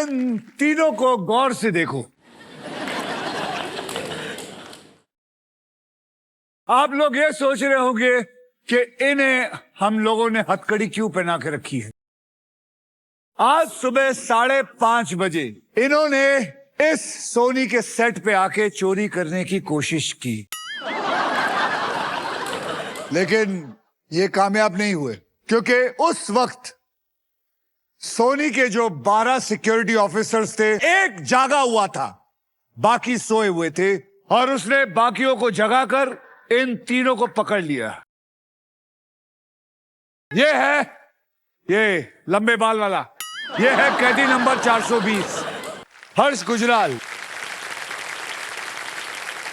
इन तीनों को गौर से देखो। आप लोग ये सोच रहे होंगे कि इन्हें हम लोगों ने हथकड़ी क्यों पहना के रखी है। आज सुबह 5:30 बजे इन्होंने इस सोनी के सेट पे आके चोरी करने की कोशिश की, लेकिन ये कामयाब नहीं हुए, क्योंकि उस वक्त सोनी के जो 12 सिक्योरिटी ऑफिसर्स थे, एक जागा हुआ था, बाकी सोए हुए थे, और उसने बाकियों को जगाकर इन तीनों को पकड़ लिया। ये लंबे बाल वाला, ये है कैदी नंबर 420 हर्ष गुजराल।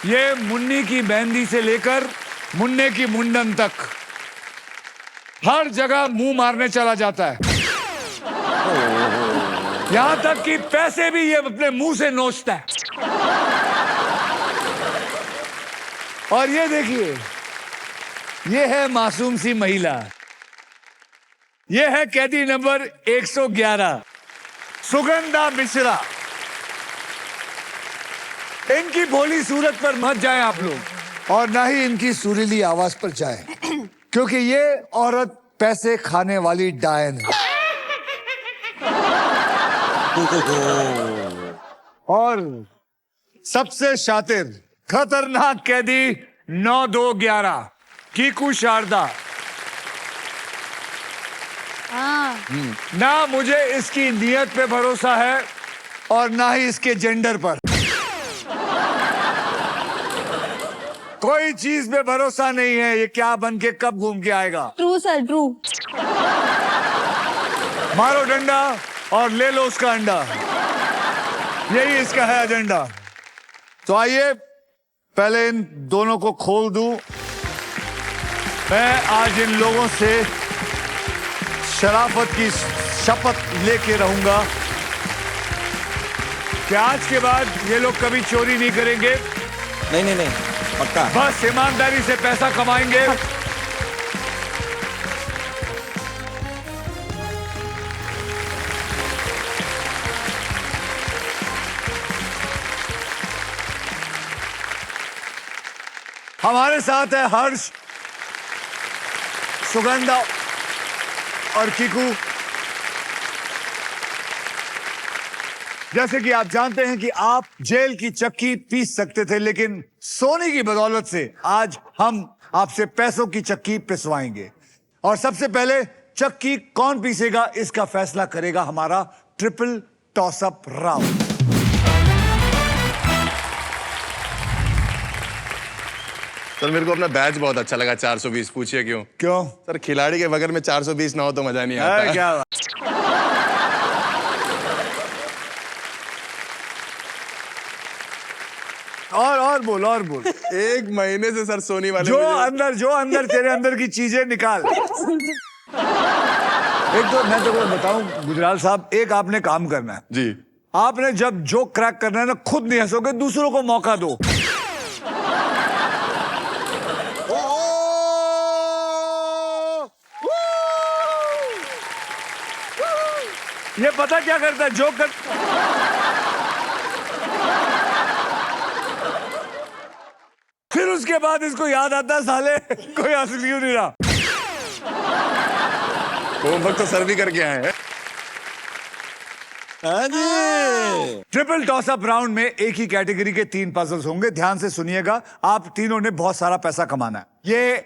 ये मुन्नी की मेहंदी से लेकर मुन्ने की मुंडन तक हर जगह मुंह मारने चला जाता है, यहां तक कि पैसे भी ये अपने मुंह से नोचता है। और ये देखिए, ये है मासूम सी महिला, ये है कैदी नंबर 111 सुगंधा मिश्रा। इनकी भोली सूरत पर मत जाएं आप लोग, और ना ही इनकी सुरीली आवाज पर जाएं, क्योंकि ये औरत पैसे खाने वाली डायन है। और सबसे शातिर खतरनाक कैदी 9211 कीकू शारदा। ना मुझे इसकी नीयत पे भरोसा है और ना ही इसके जेंडर पर। कोई चीज पे भरोसा नहीं है, ये क्या बन के कब घूम के आएगा। True sir, true. मारो डंडा और ले लो उसका अंडा, यही इसका है एजेंडा। तो आइए पहले इन दोनों को खोल दूं। मैं आज इन लोगों से शराफत की शपथ लेके रहूंगा कि आज के बाद ये लोग कभी चोरी नहीं करेंगे। नहीं, पक्का। बस ईमानदारी से पैसा कमाएंगे। हमारे साथ है हर्ष, सुगंधा और कीकू। जैसे कि आप जानते हैं कि आप जेल की चक्की पीस सकते थे, लेकिन सोनी की बदौलत से आज हम आपसे पैसों की चक्की पिसवाएंगे। और सबसे पहले चक्की कौन पीसेगा, इसका फैसला करेगा हमारा ट्रिपल टॉसअप राउंड। सर मेरे को अपना बैच बहुत अच्छा लगा 420। पूछिए क्यों? क्यों? सर खिलाड़ी के बगैर में 420 ना हो तो मजा नहीं आता। क्या और बोल। एक महीने से सर सोनी वाले जो अंदर तेरे अंदर की चीजें निकाल। एक तो मैं तो बताऊं गुजराल साहब, एक आपने काम करना है जी। आपने जब जो क्रैक करना है ना, खुद नहीं हंसोगे, दूसरों को मौका दो। ये पता क्या करता है, जोक कर। फिर उसके बाद इसको याद आता है, साले कोई हासिल क्यों नहीं रहा। होमवर्क तो सर भी करके आए हैं। ट्रिपल टॉसअप राउंड में एक ही कैटेगरी के 3 पजल्स होंगे। ध्यान से सुनिएगा, आप तीनों ने बहुत सारा पैसा कमाना है। ये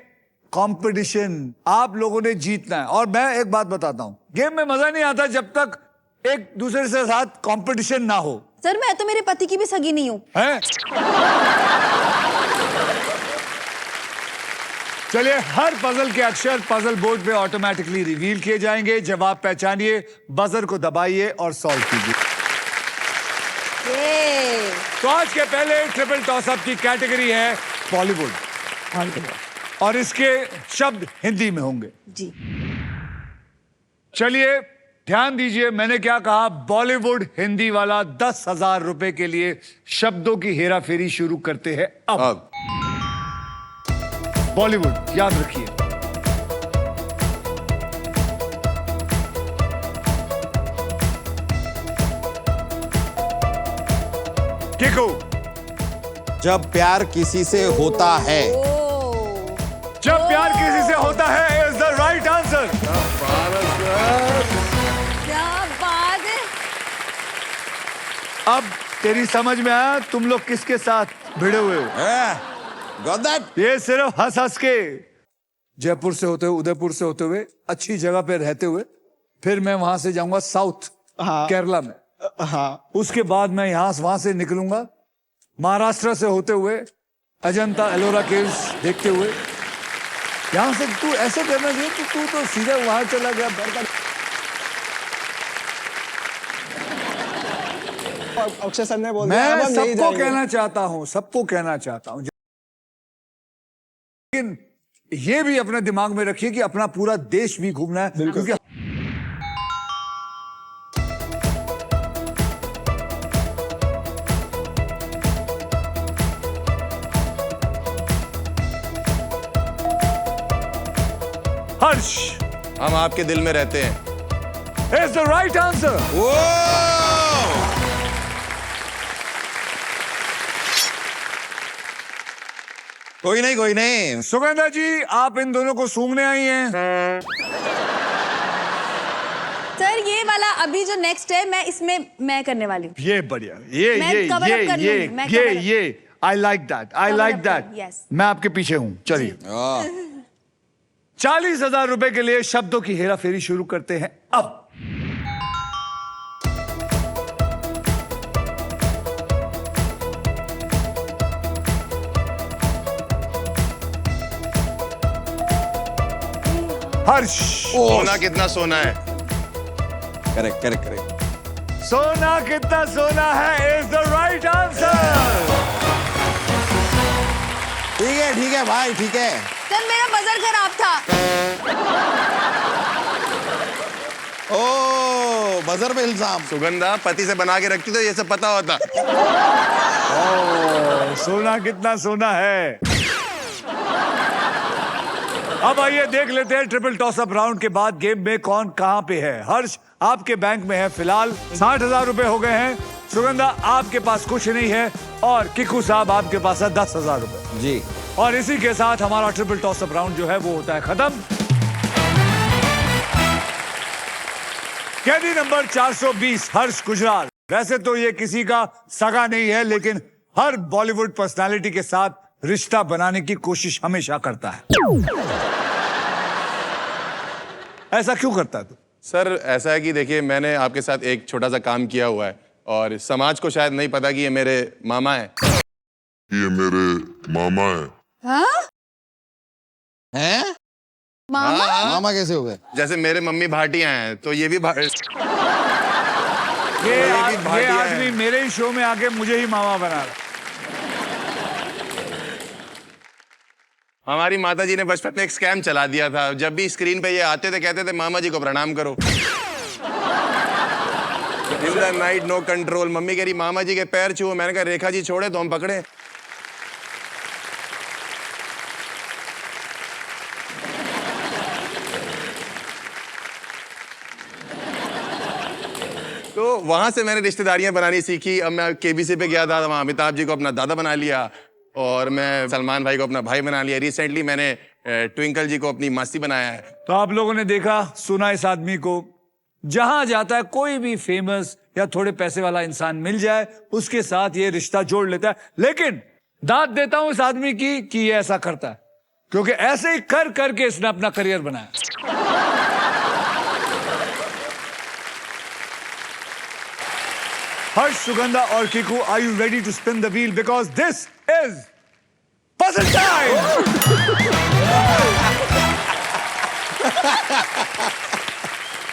कंपटीशन, आप लोगों ने जीतना है। और मैं एक बात बताता हूं, गेम में मजा नहीं आता जब तक एक दूसरे से साथ कंपटीशन ना हो। सर मैं तो मेरे पति की भी सगी नहीं हूं। हैं? चलिए, हर पजल के अक्षर पजल बोर्ड पे ऑटोमेटिकली रिवील किए जाएंगे। जवाब पहचानिए, बजर को दबाइए और सॉल्व कीजिए। तो आज के पहले ट्रिपल टॉसअप की कैटेगरी है बॉलीवुड, और इसके शब्द हिंदी में होंगे। जी चलिए ध्यान दीजिए, मैंने क्या कहा। बॉलीवुड हिंदी वाला 10,000 रुपए के लिए शब्दों की हेरा फेरी शुरू करते हैं अब। बॉलीवुड याद रखिए। कीकू। जब प्यार किसी से होता है। जब प्यार किसी से होता है इज द राइट आंसर। क्या बात है। अब तेरी समझ में आया तुम लोग किसके साथ भिड़े हुए हो। Got that? ये सिर्फ हंस हंस के जयपुर से होते हुए, उदयपुर से होते हुए, अच्छी जगह पे रहते हुए, फिर मैं वहां से जाऊंगा साउथ केरला में। उसके बाद मैं वहां से निकलूंगा महाराष्ट्र से होते हुए अजंता एलोरा केव्स देखते हुए। यहां से तू ऐसे करना चाहिए कि तू तो सीधा वहां चला गया। अक्षय सर ने बोल दिया, अब मैं हम नहीं सबको जाएंगे। कहना चाहता हूं, सबको कहना चाहता हूं, लेकिन ये भी अपने दिमाग में रखिए कि अपना पूरा देश भी घूमना है, क्योंकि हर्ष हम आपके दिल में रहते हैं। Is the right answer. कोई नहीं, कोई नहीं। सुगंधा जी, आप इन दोनों को सूंघने आई हैं। सर ये वाला अभी जो नेक्स्ट है मैं करने वाली हूँ। ये बढ़िया, मैं ये cover up कर लूंगी, मैं cover up। ये I like that, I Cover like up that. कर, yes। मैं आपके पीछे हूं। चलिए 40,000 रुपए के लिए शब्दों की हेरा फेरी शुरू करते हैं अब। हर्ष, सोना कितना सोना है? Correct, correct, correct. सोना कितना सोना है इज द राइट आंसर। ठीक है भाई, ठीक है। सर मेरा बजर खराब था। ओ, बजर पे इल्जाम। सुगंधा पति से बना के रखती तो ये सब पता होता। सोना कितना सोना है। अब आइए देख लेते हैं ट्रिपल टॉस अप राउंड के बाद गेम में कौन कहां पे है। हर्ष आपके बैंक में है फिलहाल 60,000 रुपए हो गए हैं। सुगंधा आपके पास कुछ नहीं है और किकू साहब आपके पास है 10,000 रुपए जी। और इसी के साथ हमारा ट्रिपल टॉस अप राउंड जो है वो होता है खत्म। कैदी नंबर 420 हर्ष गुजराल। वैसे तो ये किसी का सगा नहीं है, लेकिन हर बॉलीवुड पर्सनालिटी के साथ रिश्ता बनाने की कोशिश हमेशा करता है। ऐसा क्यों करता है तू? सर ऐसा है कि देखिए मैंने आपके साथ एक छोटा सा काम किया हुआ है और समाज को शायद नहीं पता कि ये मेरे मामा हैं। ये मेरे मामा है। हाँ? हैं? मामा? मामा कैसे हो गए? जैसे मेरे मम्मी भाटियां हैं तो ये भी ये भाटिया है। आदमी मेरे ही शो में आके मुझे ही मामा बना रहा। हमारी माताजी ने बचपन में एक स्कैम चला दिया था। जब भी स्क्रीन पे ये आते थे कहते थे मामा जी को प्रणाम करो। In the night no control. Mummy कह रही मामा जी के पैर छुओ। मैंने कहा रेखा जी छोड़े तो हम पकड़े। तो वहां से मैंने रिश्तेदारियां बनानी सीखी। अब मैं केबीसी पे गया था, वहां अमिताभ जी को अपना दादा बना लिया और मैं सलमान भाई को अपना भाई बना लिया। रिसेंटली मैंने ट्विंकल जी को अपनी मासी बनाया है। तो आप लोगों ने देखा, सुना इस आदमी को। जहां जाता है कोई भी फेमस या थोड़े पैसे वाला इंसान मिल जाए उसके साथ ये रिश्ता जोड़ लेता है। लेकिन दाद देता हूं इस आदमी की कि ये ऐसा करता है, क्योंकि ऐसे ही कर करके इसने अपना करियर बनाया। हर्ष, सुगंधा और Kiku, are you ready to spin the wheel? Because this is puzzle time.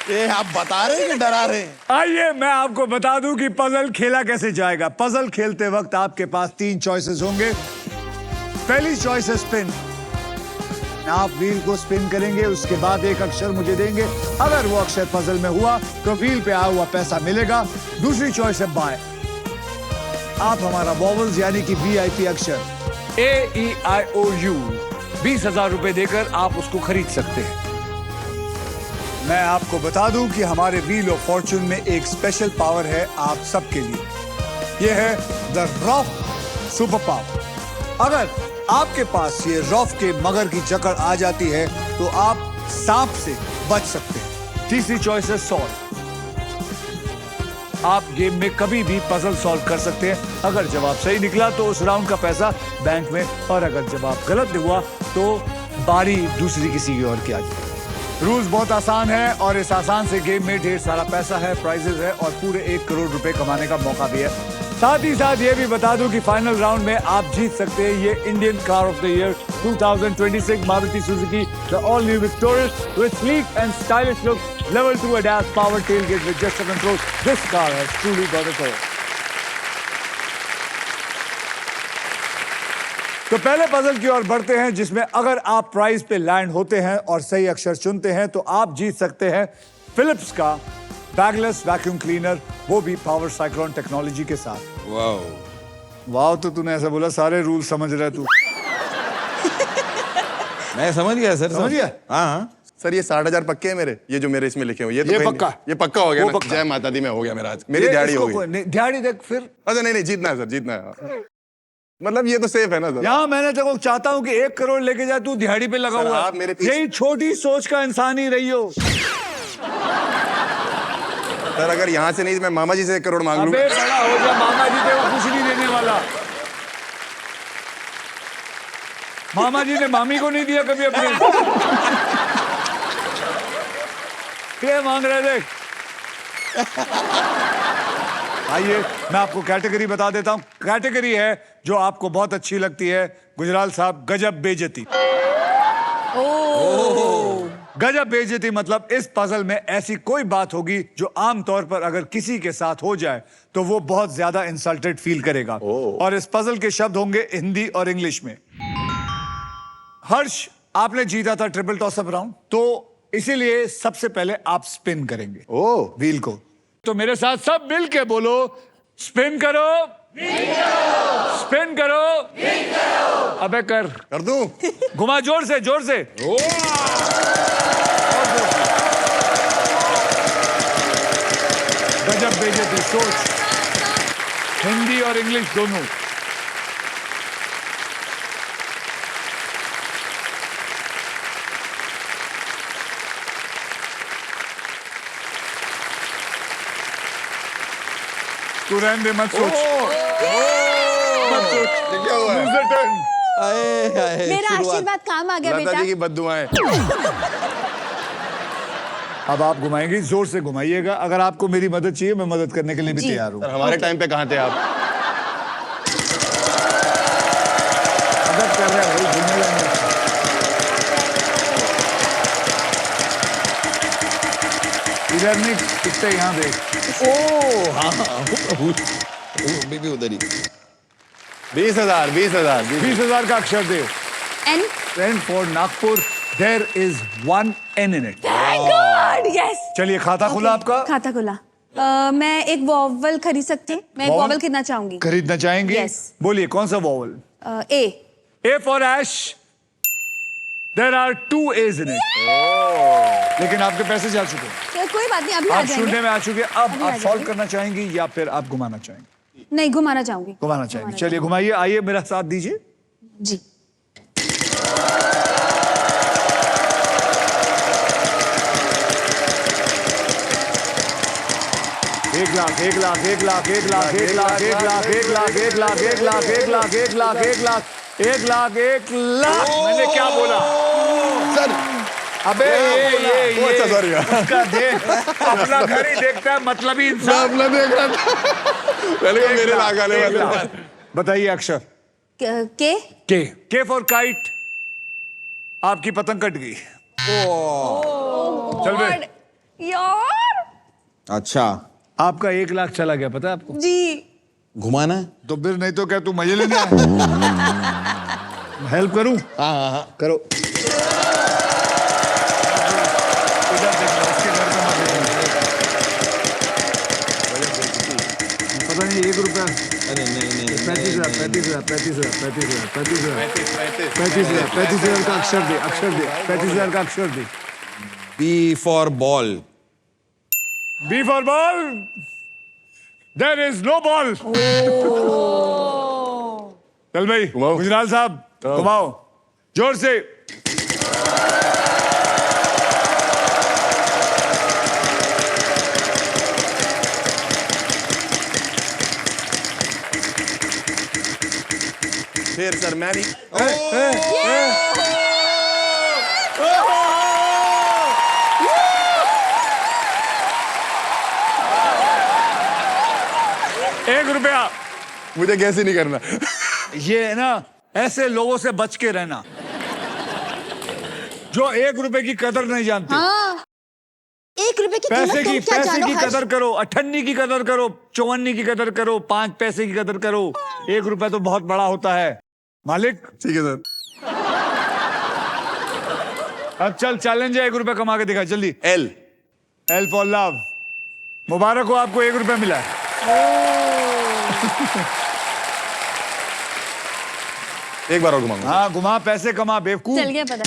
ये आप बता रहे हैं कि डरा रहे हैं? आइए मैं आपको बता दूं कि पजल खेला कैसे जाएगा। पजल खेलते वक्त आपके पास 3 चॉइसेस होंगे। पहली चॉइस है स्पिन। आप व्हील को स्पिन करेंगे, उसके बाद एक अक्षर मुझे देंगे। अगर वो अक्षर पजल में हुआ तो व्हील पे आया हुआ पैसा मिलेगा। दूसरी चॉइस है बाय। आप हमारा वॉवल्स यानी कि VIP अक्षर AEIOU 20,000 रुपए देकर आप उसको खरीद सकते हैं। मैं आपको बता दूं कि हमारे व्हील ऑफ फॉर्चून में एक स्पेशल पावर है आप सबके लिए। ये है द रॉफ सुपर पावर। अगर आपके पास ये रॉफ के मगर की जकड़ आ जाती है तो आप सांप से बच सकते हैं। तीसरी चॉइस है सॉल्व। आप गेम में कभी भी पजल सॉल्व कर सकते हैं। अगर जवाब सही निकला तो उस राउंड का पैसा बैंक में, और अगर जवाब गलत हुआ तो बारी दूसरी किसी की और की आ जाएगी। रूल्स बहुत आसान है और इस आसान से गेम में ढेर सारा पैसा है, प्राइजेस है और पूरे 1 करोड़ रुपए कमाने का मौका भी है। साथ ही साथ ये भी बता दूं कि फाइनल राउंड में आप जीत सकते हैं ये Indian car of the year 2026 Maruti Suzuki the all new victorious with sleek and stylish look, level 2 ADAS power tailgate with gesture control. This car has truly got it all. तो पहले puzzle की ओर बढ़ते हैं जिसमें अगर आप प्राइज पे land होते हैं और सही अक्षर चुनते हैं तो आप जीत सकते हैं फिलिप्स का बैगलेस वैक्यूम क्लीनर, वो भी पावर साइक्लोन टेक्नोलॉजी के साथ। वाओ, वाह, तो तूने ऐसा बोला, सारे रूल समझ रहा है तू। मैं समझ गया सर। समझ गया? हाँ हाँ। सर ये 60,000 पक्के हैं मेरे, ये जो मेरे इसमें लिखे हुए ये तो ये कहीं पक्का? नहीं- ये पक्का हो गया वो ना? पक्का। जय माता दी में हो गया मेरा आज, मेरी ये दिहाड़ी इसको हो गई। कोई नहीं, दिहाड़ी देख फिर। अच्छा नहीं जीतना है सर, जीतना है। मतलब ये तो सेफ है ना सर? यहाँ मैंने तेको चाहता हूँ कि 1 करोड़ लेके जा, तू दिहाड़ी पे लगा सर, हुआ है। आप मेरे पीछे- यही छोटी सोच का इंसान ही रही हो। सर अगर यहाँ से नहीं मैं मामा जी से 1 करोड़ मांग अबे लूंगा। बड़ा हो जा, मामा जी तेरे को कुछ नहीं देने वाला। मामा जी ने मामी को नहीं दिया कभी अपने। ये मांग रहे देख। आइए मैं आपको कैटेगरी बता देता हूं। कैटेगरी है जो आपको बहुत अच्छी लगती है, गुजराल साहब, गजब बेइज्जती। गजब बेइज्जती मतलब इस पजल में ऐसी कोई बात होगी जो आमतौर पर अगर किसी के साथ हो जाए तो वो बहुत ज्यादा इंसल्टेड फील करेगा। और इस पजल के शब्द होंगे हिंदी और इंग्लिश में। हर्ष, आपने जीता था ट्रिपल टॉस अप राउंड, तो इसीलिए सबसे पहले आप स्पिन करेंगे व्हील को। तो मेरे साथ सब मिल के बोलो, स्पिन करो, स्पिन करो। अबे कर दूं? घुमा जोर से, जोर से। गजब बेइज्जती सोच, हिंदी और इंग्लिश दोनों। तू रहने दे, मत सोच, मत सोच। क्या हुआ है? Lose the turn. आए, आए, मेरा शुरुआत। आशीर्वाद काम आ गया लता बेटा। जी की बद्दुआएं। अब आप घुमाएंगे, जोर से घुमाइएगा। अगर आपको मेरी मदद चाहिए, मैं मदद करने के लिए भी जी। तैयार हूँ। सर हमारे टाइम पे कहाँ थे आप? मदद कर रहे हैं भाई, घूमेगा नहीं। इधर नहीं, इतने यहाँ देख। ओ हाँ हाँ, वो भी उधर ही। 20,000 20,000 20,000 का अक्षर दे। N. N for Nagpur, there is one N in it. Thank God, yes. चलिए, खाता खुला आपका? खाता खुला। मैं एक वॉवल खरीद सकती हूँ। मैं एक Vowel? वॉवल खरीदना चाहूंगी। खरीदना चाहेंगे? Yes. बोलिए कौन सा vowel? A. A for Ash. There are 2 A's in it. लेकिन आपके पैसे जा चुके हैं। तो कोई बात नहीं, अभी आ आप शून्य जाएंगे। में आ चुके हैं। अब अभी आ आप जाएंगे। सॉल्व करना चाहेंगी या फिर आप घुमाना चाहेंगे? नहीं, घुमाना चाहूंगी। घुमाना चाहेंगे। चलिए घुमाइए, आइए मेरा साथ दीजिए। जी। एक लाख, एक लाख, एक लाख, एक लाख, एक लाख, एक लाख, एक लाख, एक लाख, एक लाख, एक लाख, एक लाख, एक लाख, एक लाख, एक लाख। मैंने क्या बोला? सर अबे ये अच्छा, sorry। उसका देख, अपना घर ही देखता है, मतलब ही मैं इंसान। अपना देख रहा था। पहले वो मेरे नाक आने वाले थे। के। बताइए अक्षर। के फॉर काइट। आपकी पतंग कट गई। चल बे। यार। अच्छा, आपका 1 लाख चला गया, पता है आपको? जी। घुमाना है? तो फिर नहीं तो क्या तू मजे लेने आया? हेल्प करूं? हाँ हाँ हाँ। करो। इधर देखना, उसके घर पे मत देखना। पता नहीं 1 रुपया। अरे नहीं नहीं 35,000 का अक्षर दे, अक्षर दे। 35,000 का अक्षर दे। B for ball. B for ball. There is no ball. चल भाई घुमाओ। गुजराल साहब घुमाओ जोर से। फिर सर मैं नहीं। ₹1 मुझे कैसे नहीं करना। ये है ना, ऐसे लोगों से बच के रहना जो ₹1 की कदर नहीं जानते। हाँ, ₹1 की कीमत तुम क्या पैसे जानो की हर्ष? कदर करो, 58 की कदर करो, 54 की कदर करो, 5 पैसे की कदर करो। ₹1 तो बहुत बड़ा होता है मालिक। ठीक है सर। अब चल चैलेंज है, ₹1 कमा के दिखा जल्दी। एल। L for love. मुबारक हो, आपको ₹1 मिला है। एक बार और घुमाऊंगा। हाँ घुमा, पैसे कमा बेवकूफ। चल गया पता।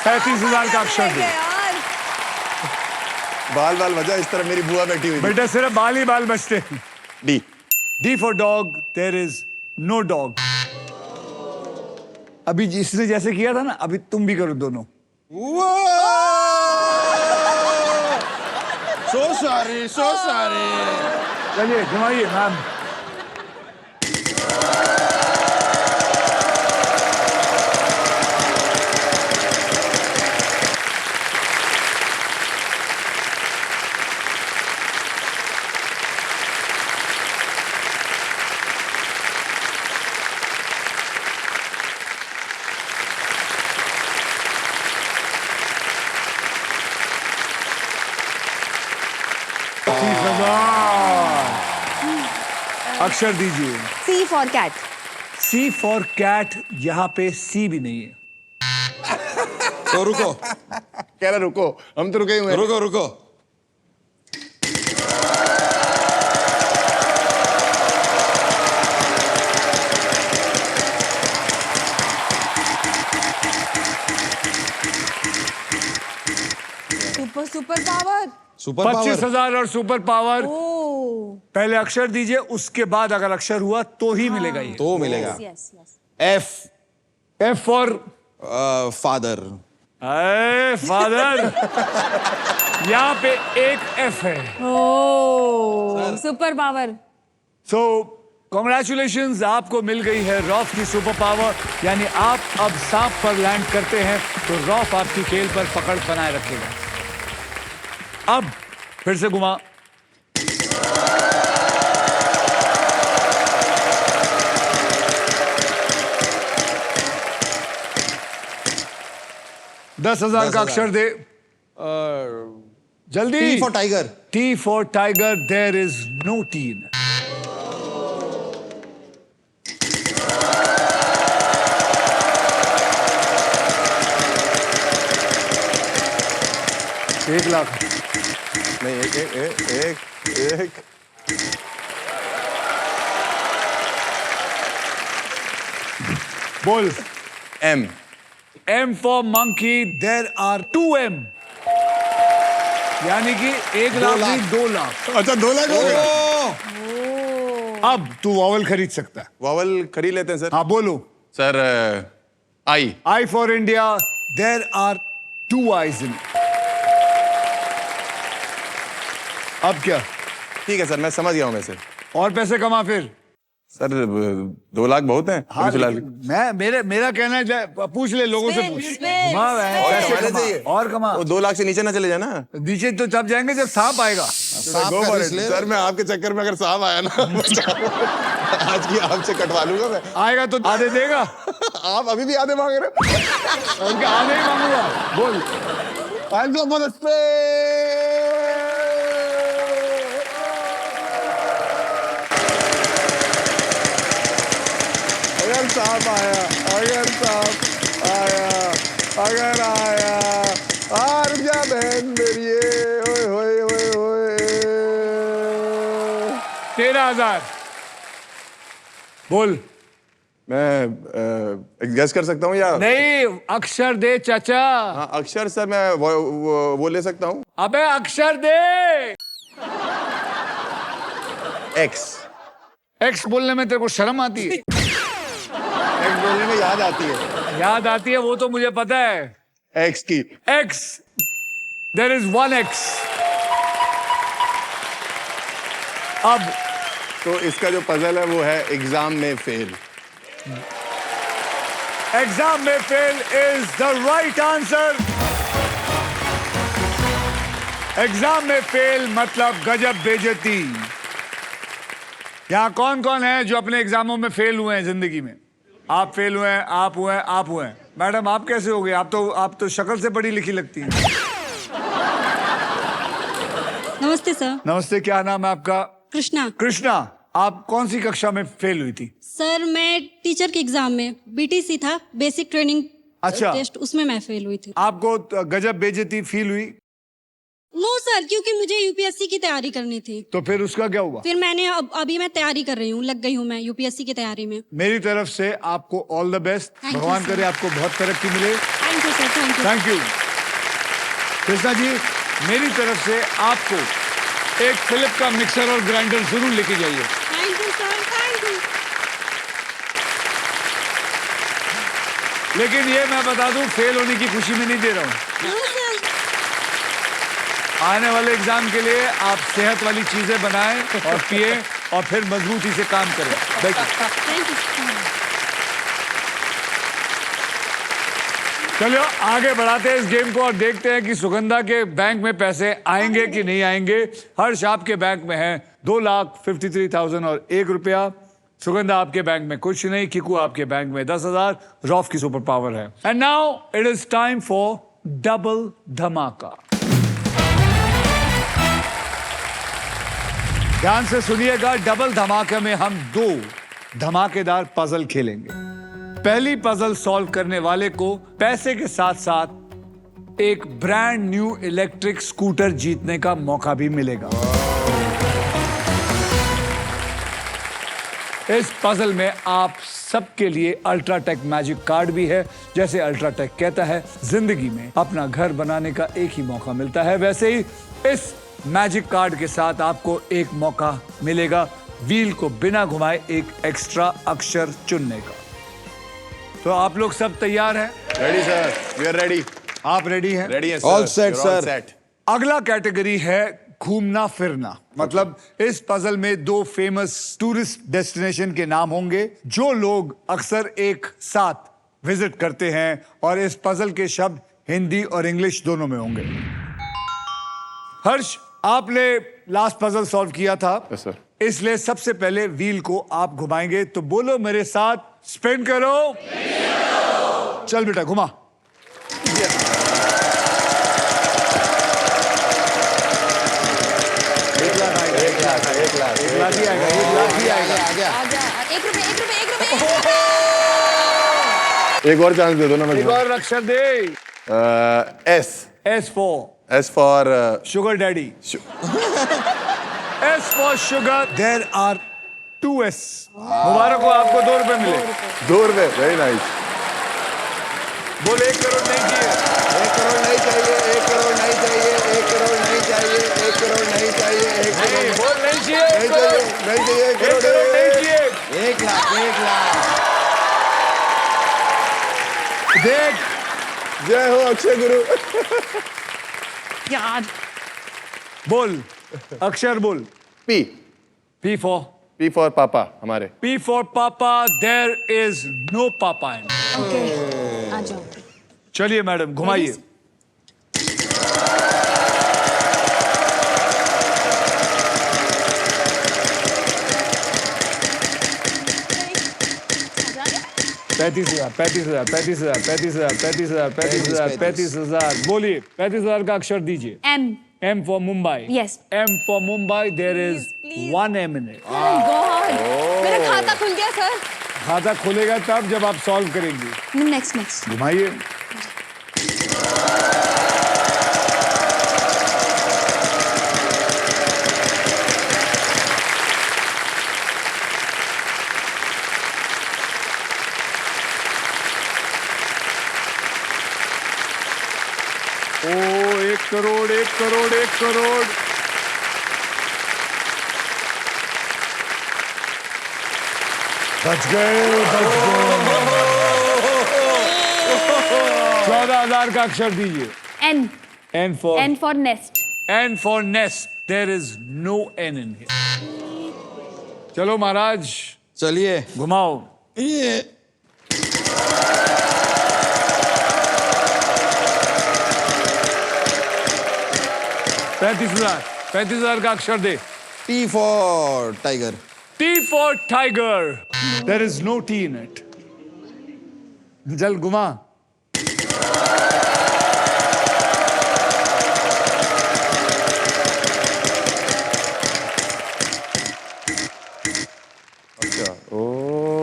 $35,000 का अक्षर दे। यार बाल बाल बजा, इस तरह मेरी बुआ बैठी हुई थी। बेटा सिर्फ बाल ही बाल बचते हैं। D. D for dog, there is no dog. अभी इसने जैसे किया था ना, अभी तुम भी करो दोनों। So sorry, so sorry. चलिए घुमाइए मैम। अक्षर दीजिए। C for cat। C for cat, यहाँ पे C भी नहीं है। तो रुको कह रहा रुको, हम तो रुके हुए हैं। रुको रुको। Super power. Super power. 25,000 और सुपर पावर। ओह पहले अक्षर दीजिए, उसके बाद अगर अक्षर हुआ तो ही मिलेगा ये। तो मिलेगा। Yes yes. F F for father. Father. यहाँ पे एक F है। ओह सुपर पावर। सो कॉन्ग्रेचुलेशंस, आपको मिल गई है रॉफ की सुपर पावर। यानी आप अब सांप पर लैंड करते हैं तो रॉफ आपकी खेल पर पकड़ बनाए रखेगा। अब फिर से घुमा। $10,000 का अक्षर दे जल्दी। T for tiger। T for tiger, there is no T in it. एक लाख। नहीं, एक। बोल। M। M for monkey, there are 2 M. यानी कि 1 लाख नहीं 2 लाख। अच्छा 2 लाख हो गया। अब तू वॉवल खरीद सकता है। वॉवल खरीद लेते हैं सर। हाँ बोलो। Sir I. I for India, there are 2 I's in it. अब क्या? ठीक है सर, मैं समझ गया हूँ वैसे। और पैसे कमा फिर। सर 2 लाख बहुत हैं हाँ, अभी फिलहाल। मेरा कहना है पूछ ले लोगों से पूछ। घुमा बहन, और पैसे कमाने कमा, चाहिए। और कमा। वो 2 लाख से नीचे ना चले जाना। नीचे तो तब जाएंगे जब सांप आएगा। सांप Go का for रिस्क it। ले। सर मैं आपके चक्कर में अगर सांप आया ना आज की आपसे कटवा लूंगा मैं। आएगा तो आधे देगा। आप अभी भी आधे मांग रहे हो। उनके आधे ही मांगूंगा। बोल। I'll go for the spade। सांप आया, अगर सांप आया, अगर आया, हार जा बहन मेरी, ओए होए होए होए। 13,000 बोल। मैं गेस कर सकता हूँ या नहीं, अक्षर दे चाचा। हाँ, अक्षर सर मैं वो ले सकता हूँ। अबे अक्षर दे। एक्स एक्स बोलने में तेरे को शर्म आती है? एक्स बोलने में याद आती है, याद आती है, वो तो मुझे पता है। एक्स की। X, there is 1 X. अब तो इसका जो पजल है वो है एग्जाम में फेल। एग्जाम में fail is the right answer. Exam में फेल मतलब गजब बेइज्जती। यहां कौन कौन है जो अपने एग्जामों में फेल हुए हैं जिंदगी में? आप फेल हुए हैं, आप हुए हैं, आप हुए हैं। मैडम आप कैसे हो गए? आप तो शक्ल से पढ़ी लिखी लगती हैं। नमस्ते सर। नमस्ते, क्या नाम है आपका? कृष्णा। कृष्णा, आप कौन सी कक्षा में फेल हुई थी? सर मैं टीचर के एग्जाम में बीटीसी था, बेसिक ट्रेनिंग अच्छा। टेस्ट, उसमें मैं फेल हुई थी। आपको गजब बेइज्जती फील हुई? नो सर, क्योंकि मुझे यूपीएससी की तैयारी करनी थी। तो फिर उसका क्या हुआ? फिर मैंने अभी मैं तैयारी कर रही हूँ, लग गई हूँ मैं यूपीएससी की तैयारी में। मेरी तरफ से आपको all the best. Thank you, भगवान sir. करे आपको बहुत तरक्की मिले। Thank you sir, thank you. Thank you. Krishna ji, मेरी तरफ से आपको एक फिलिप का मिक्सर और ग्राइंडर जरूर लेके जाइए। Thank you sir, thank you. लेकिन ये मैं बता दूं, फेल होने की खुशी में नहीं दे रहा हूँ। No sir. आने वाले एग्जाम के लिए आप सेहत वाली चीजें बनाएं और पिए और फिर मजबूती से काम करें। देखिए, थैंक यू। चलो आगे बढ़ाते हैं इस गेम को और देखते हैं कि सुगंधा के बैंक में पैसे आएंगे कि नहीं आएंगे। हर्ष आपके बैंक में है 2,53,000 और 1 रुपया। सुगंधा आपके बैंक में कुछ नहीं। किकू आपके बैंक में 10,000। रॉफ की सुपर पावर है। And now it is time for double धमाका। ध्यान से सुनिएगा, डबल धमाके में हम 2 धमाकेदार पजल खेलेंगे। पहली पजल सॉल्व करने वाले को पैसे के साथ साथ एक ब्रांड न्यू इलेक्ट्रिक स्कूटर जीतने का मौका भी मिलेगा। इस पजल में आप सबके लिए अल्ट्राटेक मैजिक कार्ड भी है। जैसे अल्ट्राटेक कहता है, जिंदगी में अपना घर बनाने का एक ही मौका मिलता है, वैसे ही इस मैजिक कार्ड के साथ आपको एक मौका मिलेगा व्हील को बिना घुमाए एक एक्स्ट्रा अक्षर चुनने का। तो आप लोग सब तैयार हैं? Ready sir, we are ready. आप रेडी हैं? रेडी है All set, sir. अगला कैटेगरी है घूमना फिरना। मतलब इस पजल में 2 फेमस टूरिस्ट डेस्टिनेशन के नाम होंगे जो लोग अक्सर एक साथ विजिट करते हैं, और इस पजल के शब्द हिंदी और इंग्लिश दोनों में होंगे। हर्ष, आपने लास्ट पजल सॉल्व किया था। Yes sir. इसलिए सबसे पहले व्हील को आप घुमाएंगे, तो बोलो मेरे साथ, स्पिन करो। चल बेटा घुमा। एक लाख ही आएगा, 1 लाख ही आएगा। आजा, 1 रुपए, 1 रुपए, 1 रुपए। एक और चांस दे दो ना एक और अक्षर दे। S. S for sugar daddy. S for sugar. There are 2 S. मुबारक हो, आपको 2 रुपए मिले। 2 रुपए, वेरी नाइस। बोल 1 करोड़ नहीं चाहिए। 1 करोड़ नहीं चाहिए, 1 करोड़ नहीं चाहिए, 1 करोड़ नहीं चाहिए, 1 करोड़ नहीं चाहिए, 1 करोड़ नहीं, बोल नहीं चाहिए। नहीं चाहिए, नहीं चाहिए, 1 1 करोड़ नहीं चाहिए। 1 लाख, 1 लाख। देख, जय हो अक्षय गुरु। यार, बोल अक्षर बोल। P. P for P for पापा हमारे। P for Papa. There is no Papa in. Okay, आ जाओ। चलिए मैडम घुमाइए। पैंतीस हजार 35,000 बोलिए। 35,000 का अक्षर दीजिए। M. M for Mumbai. Yes. M for Mumbai. There is Please. 1 M in it. Oh God. मेरा खाता खुल गया सर। खाता खुलेगा तब जब आप सॉल्व करेंगे। नेक्स्ट घुमाइए। ओ 1 करोड़ 1 करोड़ 1 करोड़। बच गए 14,000 का अक्षर दीजिए। N N for N for nest. N for nest. There is no N in here. चलो महाराज चलिए घुमाओ। ये 35,000 का अक्षर दे। T for tiger. T for tiger. There is no T in it. जल घुमा। ओ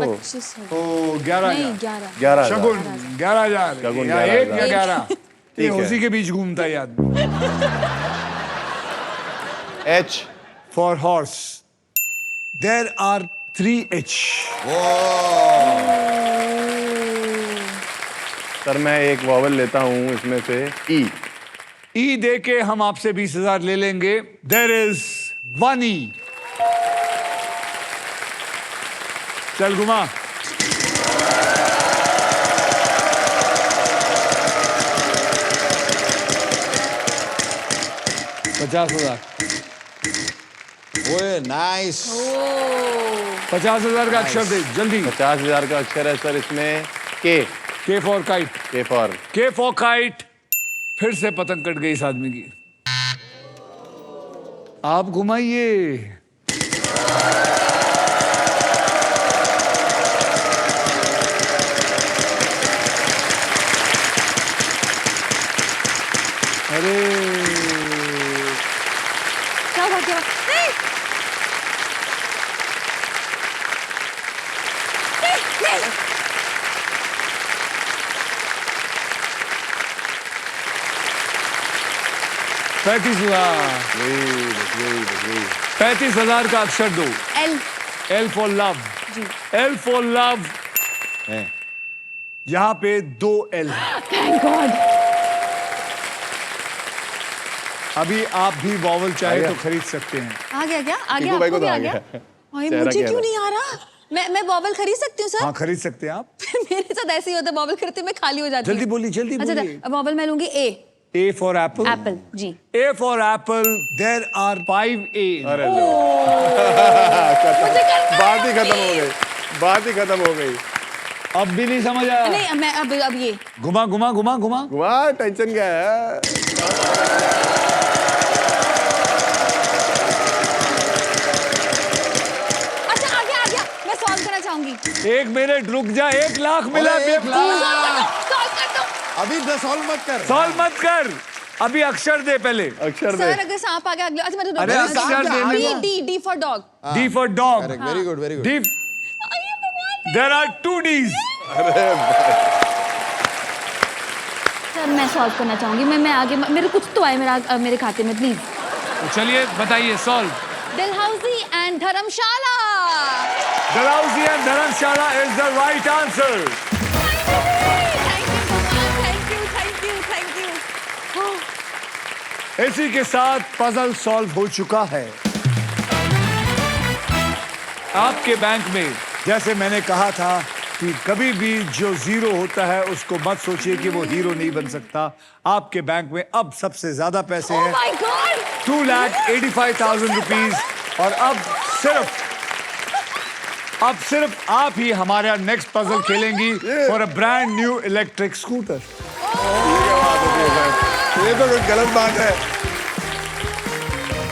25 ओ 11 नहीं 11। 11 शगुन 11,000 शगुन या 11,000। एक या 11 ये ठीक है। उसी के बीच घूमता है आदमी। H For horse. There are 3 H. Sir मैं एक वॉवल लेता हूँ इसमें से E। E दे के हम आपसे 20,000 ले लेंगे। There is 1 E. चल घुमा। $50,000। ओए नाइस। 50,000 का अक्षर दे जल्दी। 50,000 का अक्षर है सर इसमें K। K for kite. K for K for kite. फिर से पतंग कट गई इस आदमी की। आप घुमाइए। अरे क्या हुआ क्या हुआ? नहीं नहीं नहीं। 35,000 का अक्षर दो। L L for love. जी। L for love. है। यहाँ पे 2 L है। Thank God. अभी आप भी वॉवल चाहे तो खरीद सकते हैं। आ गया क्या? आ गया टिकू भाई आपको को भी तो आ आ गया? गया। भाई चेहरा मुझे क्या क्यों है? नहीं आ रहा? मैं बॉबल खरीद सकती हूँ सर? हाँ खरीद सकते हैं आप। मेरे साथ ऐसे ही होता है, बॉबल खरीदते मैं खाली हो जाती हूँ। जल्दी बोलिए जल्दी अच्छा बोलिए। बॉबल मैं लूंगी A. A for apple. Apple ji. A for apple. There are 5 A. अरे लो मुझे करना है बात ही खत्म अभी। हो गई। बात ही खत्म हो गई। अब भी नहीं समझ आया। नहीं मैं अब ये घुमा घुमा घुमा घुमा। वाह टेंशन क्या है? अच्छा आ गया मैं सॉल्व करना चाहूंगी। 1 मिनट रुक जा। 1 लाख मिला। अरे, 1 लाख। सॉल्व कर दो। अभी सॉल्व मत कर। सॉल्व मत कर। अभी अक्षर दे पहले। अक्षर दे। सर अगर सांप आ गया अगले अच्छा मैं अरे, अक्षर देने डी दो। D D for dog. D for dog. Correct very good very good. D. There are 2 D's. Sir मैं सॉल्व करना चाहूंगी। मैं आगे मेरे कुछ तो आए मेरे खाते में प्लीज। तो चलिए बताइए solve. Dalhousie and Dharamshala. Dalhousie and Dharamshala is the right answer. Thank you. इसी के साथ पजल सॉल्व हो चुका है। आपके बैंक में जैसे मैंने कहा था कि कभी भी जो जीरो होता है उसको मत सोचिए कि वो हीरो नहीं बन सकता। आपके बैंक में अब सबसे ज्यादा पैसे ओह हैं। My god. 2,85,000 रुपीज। और अब सिर्फ आप ही हमारा नेक्स्ट पजल खेलेंगी for a brand new electric scooter. ये तो कुछ गलत बात है।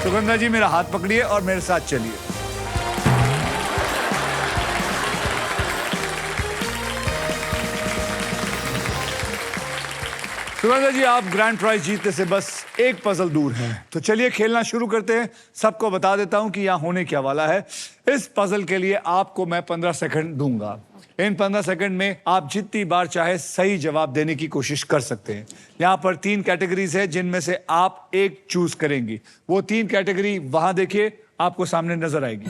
सुगंधा जी मेरा हाथ पकड़िए और मेरे साथ चलिए। सुगंधा जी आप ग्रैंड प्राइज जीतने से बस एक पजल दूर हैं। तो चलिए खेलना शुरू करते हैं। सबको बता देता हूं कि यहाँ होने क्या वाला है। इस पजल के लिए आपको मैं 15 सेकंड दूंगा। इन 15 सेकंड में आप जितनी बार चाहे सही जवाब देने की कोशिश कर सकते हैं। यहाँ पर 3 कैटेगरीज है जिनमें से आप एक चूज करेंगी। वो 3 कैटेगरी वहां देखिए, आपको सामने नजर आएगी।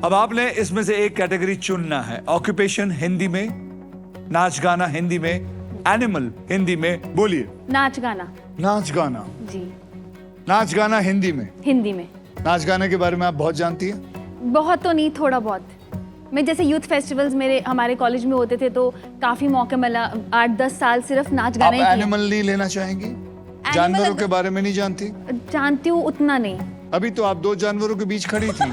अब आपने इसमें से एक कैटेगरी चुनना है। ऑक्यूपेशन हिंदी में, नाच गाना हिंदी में, एनिमल हिंदी में। बोलिए। नाच गाना। नाच गाना। जी। नाच गाना हिंदी में। हिंदी में। नाच गाने के बारे में आप बहुत जानती हैं? बहुत तो नहीं, थोड़ा बहुत। मैं जैसे यूथ फेस्टिवल्स हमारे कॉलेज में होते थे तो काफी मौके मिला। 8-10 साल सिर्फ नाच आप गाने ही एनिमल नहीं लेना चाहेंगी? जानवरों के बारे में नहीं जानती? जानती हूँ, उतना नहीं। अभी तो आप 2 जानवरों के बीच खड़ी थी।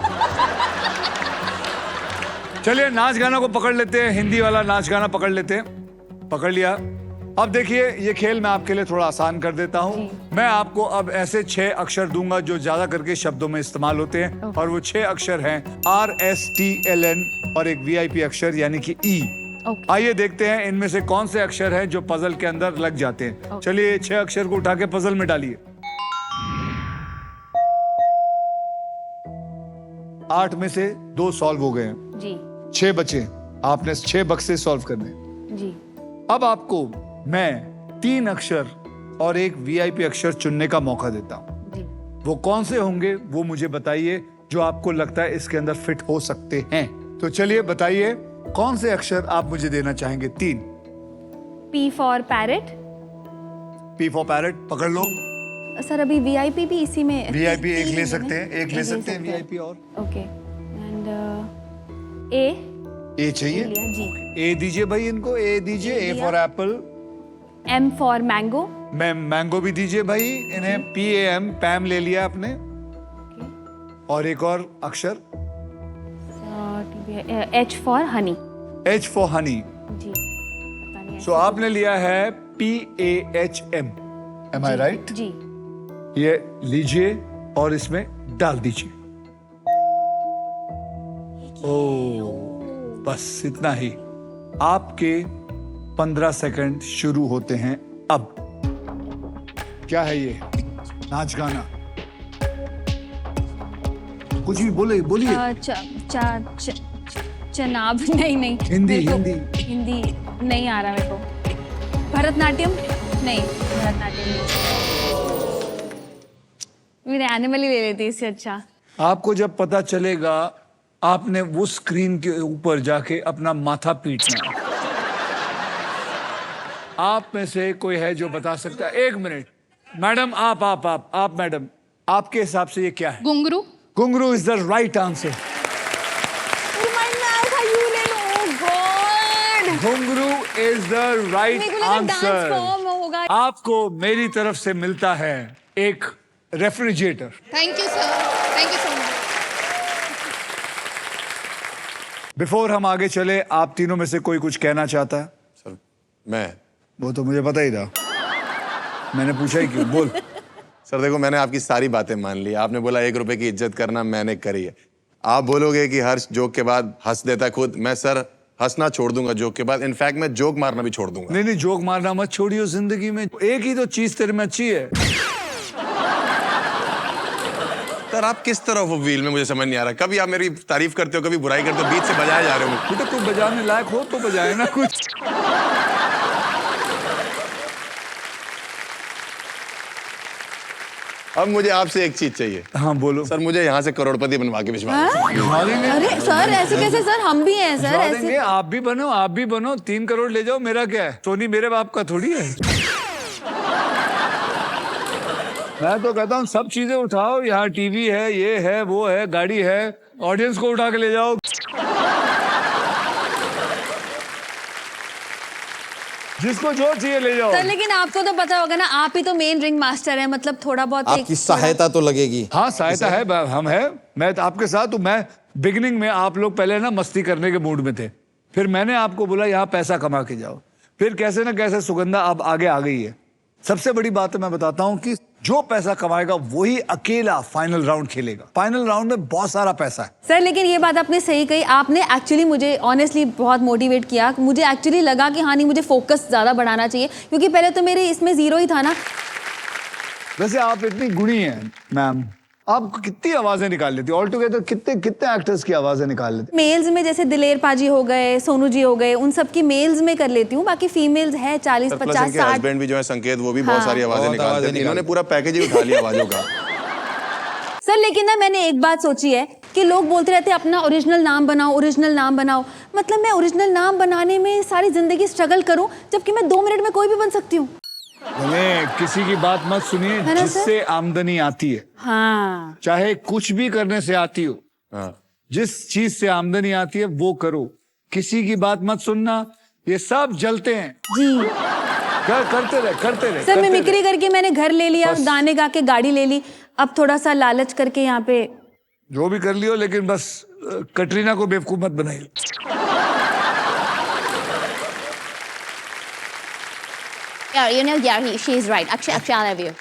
चलिए नाच गाना को पकड़ लेते हैं, हिंदी वाला नाच गाना पकड़ लेते हैं। पकड़ लिया। अब देखिए ये खेल मैं आपके लिए थोड़ा आसान कर देता हूँ। मैं आपको अब ऐसे 6 अक्षर दूंगा जो ज्यादा करके शब्दों में इस्तेमाल होते हैं, और वो 6 अक्षर हैं RSTLN और एक VIP अक्षर यानी कि E। आइए देखते हैं इनमें से कौन से अक्षर हैं जो पजल के अंदर लग जाते हैं। चलिए 6 अक्षर को उठा के पजल में डालिए। 8 में से 2 सॉल्व हो गए हैं जी। 6 बचे। आपने 6 बक्से सॉल्व करने। जी। अब आपको मैं 3 अक्षर और एक VIP अक्षर चुनने का मौका देता हूँ। जी। वो कौन से होंगे वो मुझे बताइए जो आपको लगता है इसके अंदर फिट हो सकते हैं। तो चलिए बताइए कौन से अक्षर आप मुझे देना चाहेंगे? 3। P for parrot. P for parrot पकड़ लो। सर अभी VIP भी इसी में। VIP एक ले सकते हैं, एक ले सकते हैं VIP और। ओके। एंड A चाहिए? जी। A दीजिए भाई इनको, A दीजिए। A for Apple. M for mango. Mango भी दीजिए भाई इन्हें। PAM पैम ले लिया आपने। और एक और अक्षर H for honey. H for honey. जी। पता नहीं सो आपने लिया है PAHM। Am I right? जी। ये लीजिए और इसमें डाल दीजिए। ओ बस इतना ही। आपके 15 सेकंड शुरू होते हैं अब। क्या है ये? नाच गाना। कुछ भी बोलिए। चनाब। नहीं हिंदी हिंदी नहीं आ रहा मेरे को। भरतनाट्यम नहीं, भरतनाट्यम नहीं। मेरे एनिमल ही ले लेती इससे अच्छा। आपको जब पता चलेगा आपने वो स्क्रीन के ऊपर जाके अपना माथा पीटना है। आप में से कोई है जो बता सकता है? 1 मिनट मैडम। आप मैडम, आपके हिसाब से ये क्या है? घुंघरू। घुंघरू इज द राइट आंसर। घुंघरू इज द राइट आंसर। आपको मेरी तरफ से मिलता है एक refrigerator. Thank you sir, thank you so much. Before हम आगे चले, आप तीनों में से कोई कुछ कहना चाहता है? सर मैं। वो तो मुझे पता ही था, मैंने पूछा ही क्यों। बोल। सर देखो मैंने आपकी सारी बातें मान ली। आपने बोला 1 रुपए की इज्जत करना, मैंने करी है। आप बोलोगे कि हर जोक के बाद हंस देता खुद, मैं सर हंसना छोड़ दूंगा जोक के बाद। इनफैक्ट मैं जोक मारना भी छोड़ दूंगा। नहीं जोक मारना मत छोड़ियो जिंदगी में। एक ही तो चीज तेरे में अच्छी है। सर आप किस तरह वो व्हील में, मुझे समझ नहीं आ रहा। कभी आप मेरी तारीफ करते हो, कभी बुराई करते हो, बीच से बजाए जा रहे हो। बेटा तू बजाने लायक हो तो बजाए ना कुछ। अब मुझे आपसे एक चीज चाहिए। हाँ बोलो। सर मुझे यहाँ से करोड़पति बनवा के भिजवा दो। अरे सर ऐसे कैसे सर, हम भी हैं सर ऐसे। आप भी बनो 3 करोड़ ले जाओ, मेरा क्या है? सोनी मेरे बाप का थोड़ी है। मैं तो कहता हूँ सब चीजें उठाओ। यहाँ टीवी है, ये है, वो है, गाड़ी है, ऑडियंस को उठा के ले जाओ। जिसको जो चाहिए ले जाओ। सर लेकिन आपको तो पता होगा ना, आप ही तो मेन रिंग मास्टर हैं, मतलब थोड़ा बहुत आपकी सहायता तो लगेगी। हाँ सहायता है, हम है। मैं आपके साथ हूँ। मैं बिगिनिंग में आप लोग पहले ना मस्ती करने के मूड में थे, फिर मैंने आपको बोला यहाँ पैसा कमा के जाओ, फिर कैसे ना कैसे सुगंधा अब आगे आ गई है। सबसे बड़ी बात मैं बताता हूँ कि जो पैसा कमाएगा वही अकेला फाइनल राउंड खेलेगा। फाइनल राउंड में बहुत सारा पैसा है। सर लेकिन ये बात आपने सही कही। आपने एक्चुअली मुझे ऑनेस्टली बहुत मोटिवेट किया। मुझे एक्चुअली लगा कि हाँ नहीं, मुझे फोकस ज्यादा बढ़ाना चाहिए, क्योंकि पहले तो मेरे इसमें 0 ही था ना। वैसे आप इतनी गुणी हैं मैम, आप कितनी आवाजें निकाल लेती ऑल टुगेदर? कितने कितने एक्टर्स की आवाजें निकाल लेती? मेल्स में जैसे दिलेर पाजी हो गए, सोनू जी हो गए, उन सब की मेल्स में कर लेती हूँ, बाकी फीमेल्स है 40 प्लस 50 इनके 60। हस्बैंड भी जो है संकेत, वो भी बहुत हाँ। सारी आवाजें बहुत निकालते आवाजें हैं। इन्होंने पूरा पैकेज ही उठा लिया आवाजों का। सर लेकिन ना मैंने एक बात सोची है कि लोग बोलते रहते हैं अपना ओरिजिनल नाम बनाओ, ओरिजिनल नाम बनाओ। मतलब मैं ओरिजिनल नाम बनाने में सारी जिंदगी स्ट्रगल करूं, जबकि मैं 2 मिनट में कोई भी बन सकती हूँ। किसी की बात मत सुनिए है ना सर? जिससे आमदनी आती है, हाँ चाहे कुछ भी करने से आती हो, हाँ। जिस चीज से आमदनी आती है वो करो। किसी की बात मत सुनना, ये सब जलते हैं। जी करते रहे सर, करते मिमिक्री रहे। करके मैंने घर ले लिया, बस। गाने गा के गाड़ी ले ली, अब थोड़ा सा लालच करके यहाँ पे। जो भी कर लियो, लेकिन बस कटरीना को बेवकूफ मत बनाइए। Yeah, you know, yeah, she's right. Actually, I love you.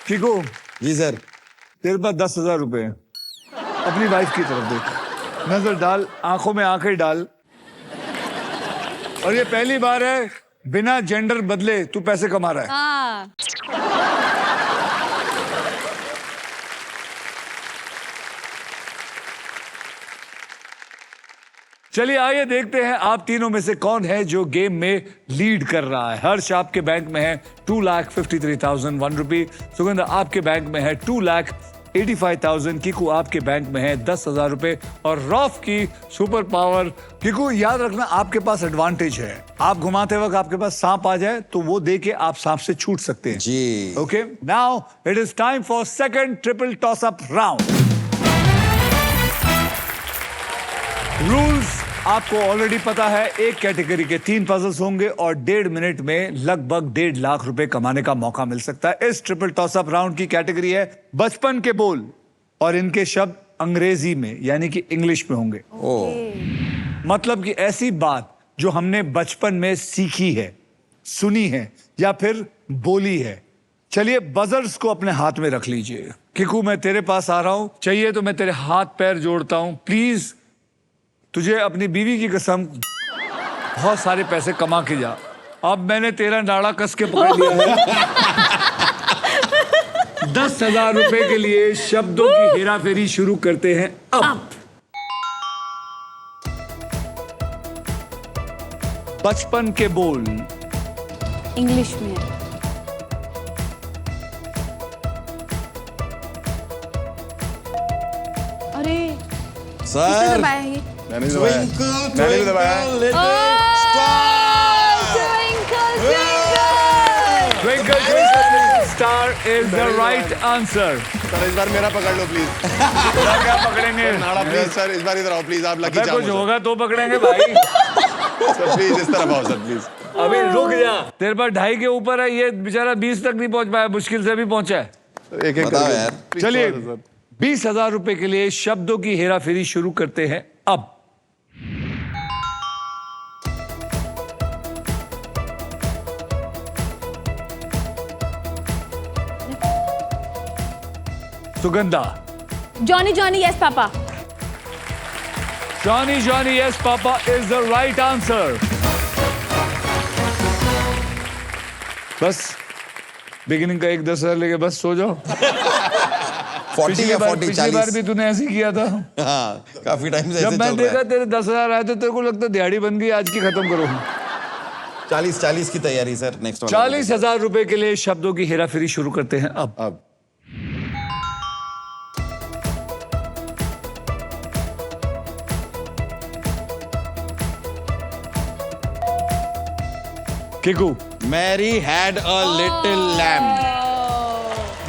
Kiko, जी सर। तेरे पास 10,000 रुपए हैं, अपनी वाइफ की तरफ देख, नजर डाल, आंखों में आंखें डाल, और ये पहली बार है बिना जेंडर बदले तू पैसे कमा रहा है। हाँ चलिए आइए देखते हैं आप तीनों में से कौन है जो गेम में लीड कर रहा है। हर्ष आपके बैंक में है 2,53,001 रुपये, सुगंधा आपके बैंक में है 2,85,000, किकू आपके बैंक में है 10,000 रुपए, और रॉफ की सुपर पावर। किकू याद रखना आपके पास एडवांटेज है, आप घुमाते वक्त आपके पास सांप आ जाए तो वो दे के आप सांप से छूट सकते हैं। जी। Okay, now it is time for second triple toss up round. Rules आपको ऑलरेडी पता है, एक कैटेगरी के 3 पजल्स होंगे और 1.5 मिनट में लगभग 1.5 लाख रुपए कमाने का मौका मिल सकता है। इस ट्रिपल टॉस अप राउंड की कैटेगरी है बचपन के बोल, और इनके शब्द अंग्रेजी में यानी कि इंग्लिश में होंगे। मतलब कि ऐसी बात जो हमने बचपन में सीखी है, सुनी है या फिर बोली है। चलिए बजर्स को अपने हाथ में रख लीजिए। किकू मैं तेरे पास आ रहा हूं, चाहिए तो मैं तेरे हाथ पैर जोड़ता हूं, प्लीज तुझे अपनी बीवी की कसम बहुत सारे पैसे कमा के जा। अब मैंने तेरा नाड़ा कस के पकड़ लिया है। 10,000 रुपए के लिए शब्दों की हेराफेरी शुरू करते हैं अब। बचपन के बोल इंग्लिश में है। अरे किसने सर दबाया ये? मैंने भी दबाया। मैंने भी दबाया। Twinkle twinkle star is the right answer। Sir इस बार मेरा पकड़ लो प्लीज। क्या पकड़ेंगे? नाड़ा प्लीज सर, इस बार इधर आओ प्लीज, आप लकी अबे चार्म कुछ हो होगा तो पकड़ेंगे भाई। सर प्लीज इस तरफ आओ सर प्लीज। अभी रुक जा, तेरे पास 2.5 के ऊपर है, ये बेचारा 20 तक नहीं पहुंच पाया, मुश्किल से भी पहुंचा है। एक एक बताओ करके। यार। Please, चलिए सर, सर। 20,000 रुपए के लिए शब्दों की हेराफेरी शुरू करते हैं अब। Sugandha. Johnny Johnny yes papa. Johnny Johnny yes papa is the right answer. बस बिगिनिंग का 10,000 लेके बस सो जाओ। 40 या 40 पिछली बार 40। भी तूने ऐसे ही किया था। हाँ काफी टाइम से जब ऐसे मैं चल रहा देखा है। तेरे 10,000 आए तो तेरे को लगता दिहाड़ी बन गई, आज की खत्म करो। 40 की तैयारी सर, नेक्स्ट वाला। 40,000 रुपए के लिए शब्दों की हेराफेरी शुरू करते हैं अब। अब Kiku. Mary had a little lamb.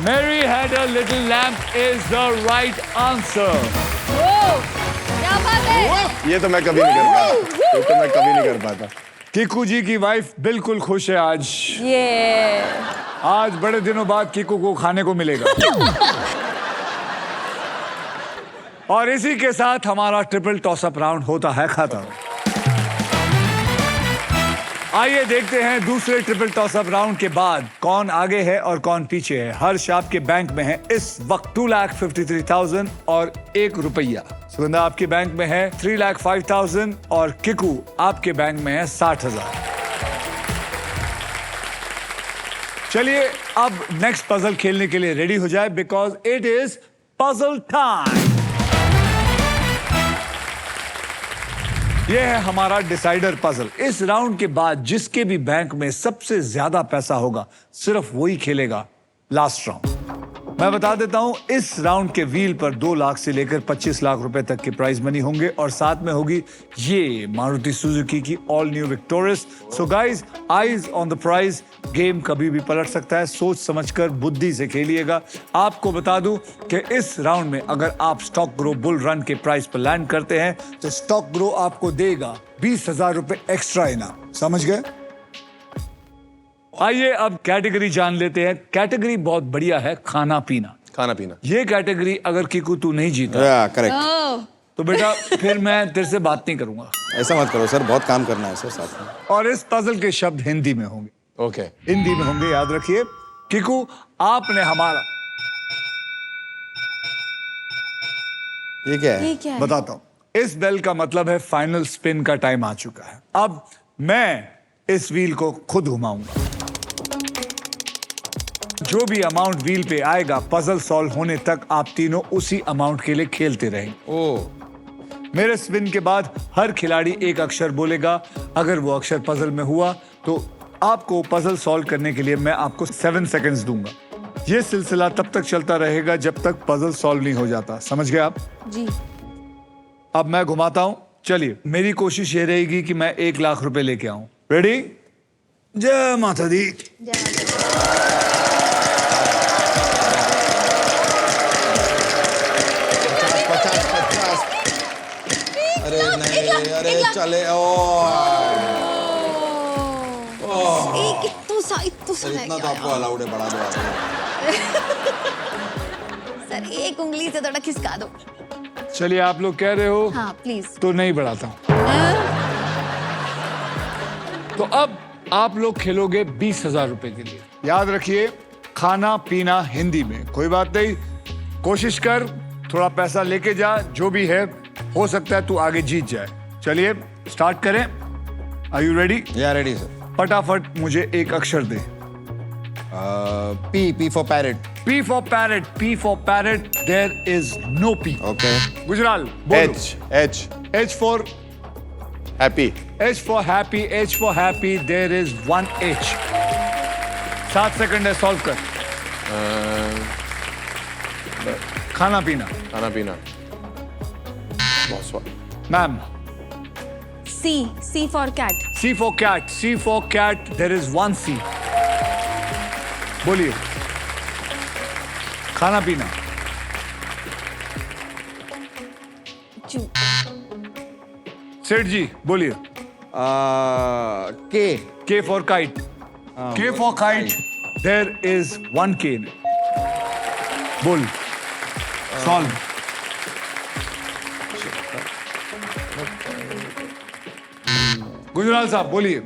Mary had a little lamb is the right answer। क्या बात है? ये तो मैं कभी नहीं कर पाता, ये तो मैं कभी नहीं कर पाता। किकू जी की वाइफ बिल्कुल खुश है आज। ये आज बड़े दिनों बाद किकू को खाने को मिलेगा। और इसी के साथ हमारा ट्रिपल टॉस अप राउंड होता है खत्म। आइए देखते हैं दूसरे ट्रिपल टॉस अप राउंड के बाद कौन आगे है और कौन पीछे है। हर्ष आपके बैंक में है इस वक्त 2,53,000 और 1 रुपया। सुगंधा आपके बैंक में है 3,05,000 और किकू आपके बैंक में है 60,000। चलिए अब नेक्स्ट पजल खेलने के लिए रेडी हो जाए because it is puzzle time. यह है हमारा डिसाइडर पजल। इस राउंड के बाद जिसके भी बैंक में सबसे ज्यादा पैसा होगा सिर्फ वही खेलेगा लास्ट राउंड। मैं बता देता हूं इस राउंड के व्हील पर 2 लाख से लेकर 25 लाख रुपए तक के प्राइज मनी होंगे और साथ में होगी ये मारुति सुजुकी की all new Victoris. So guys, eyes on the prize. Game कभी भी पलट सकता है, सोच समझकर बुद्धि से खेलिएगा। आपको बता दूं कि इस राउंड में अगर आप स्टॉक ग्रो बुल रन के प्राइस पर लैंड करते हैं तो स्टॉक ग्रो आपको देगा 20,000 रुपए एक्स्ट्रा इनाम। समझ गए? आइए अब कैटेगरी जान लेते हैं। कैटेगरी बहुत बढ़िया है, खाना पीना। खाना पीना। ये कैटेगरी अगर किकू तू नहीं जीता करेक्ट। तो बेटा फिर मैं तेरे से बात नहीं करूंगा। ऐसा मत करो सर, बहुत काम करना है सर साथ में। और इस पजल के शब्द हिंदी में होंगे। ओके। हिंदी में होंगे, याद रखिए। किकू आपने हमारा ये क्या है? ये क्या है? बताता हूं। इस बेल का मतलब है फाइनल स्पिन का टाइम आ चुका है। अब मैं इस व्हील को खुद घुमाऊंगा। जो भी अमाउंट व्हील पे आएगा पजल सॉल्व होने तक आप तीनों उसी अमाउंट के लिए खेलते रहेंगे। मेरे स्पिन के बाद हर खिलाड़ी एक अक्षर बोलेगा। अगर वो अक्षर पजल में हुआ तो आपको पजल सॉल्व करने के लिए मैं आपको 7 सेकंड्स दूंगा। ये सिलसिला तब तक चलता रहेगा जब तक पजल सॉल्व नहीं हो जाता। समझ गए आप? जी। अब मैं घुमाता हूं। चलिए, मेरी कोशिश ये रहेगी कि मैं 1 लाख रुपए लेके आऊं। रेडी? जय माता दी। अरे नहीं, अरे चले। इतना तो आपको अलाउड है, बढ़ा दो आप। सर एक उंगली से थोड़ा खिसका दो। चलिए, आप लोग कह रहे हो हाँ प्लीज। तो नहीं बढ़ाता हूं। तो अब आप लोग खेलोगे 20,000 रुपए के लिए। याद रखिए, खाना पीना हिंदी में। कोई बात नहीं, कोशिश कर, थोड़ा पैसा लेके जा। जो भी है, हो सकता है तू आगे जीत जाए। चलिए स्टार्ट करें। Are you ready? या रेडी सर। फटाफट मुझे एक अक्षर दे। P for parrot. P for parrot. P for parrot. There is no P. Okay. Gujral बोलो। H H for happy। H for happy. H for happy. There is 1 H. 7 second है, solve कर। खाना पीना। खाना पीना। बहुत स्वाद। Ma'am. C for cat। C for cat. C for cat. There is 1 C. बोलिए। खाना पीना। चू। सेठ जी बोलिए। के। K for kite. K for kite. There is 1 K. बोल। सॉल्व। गुजराल साहब बोलिए।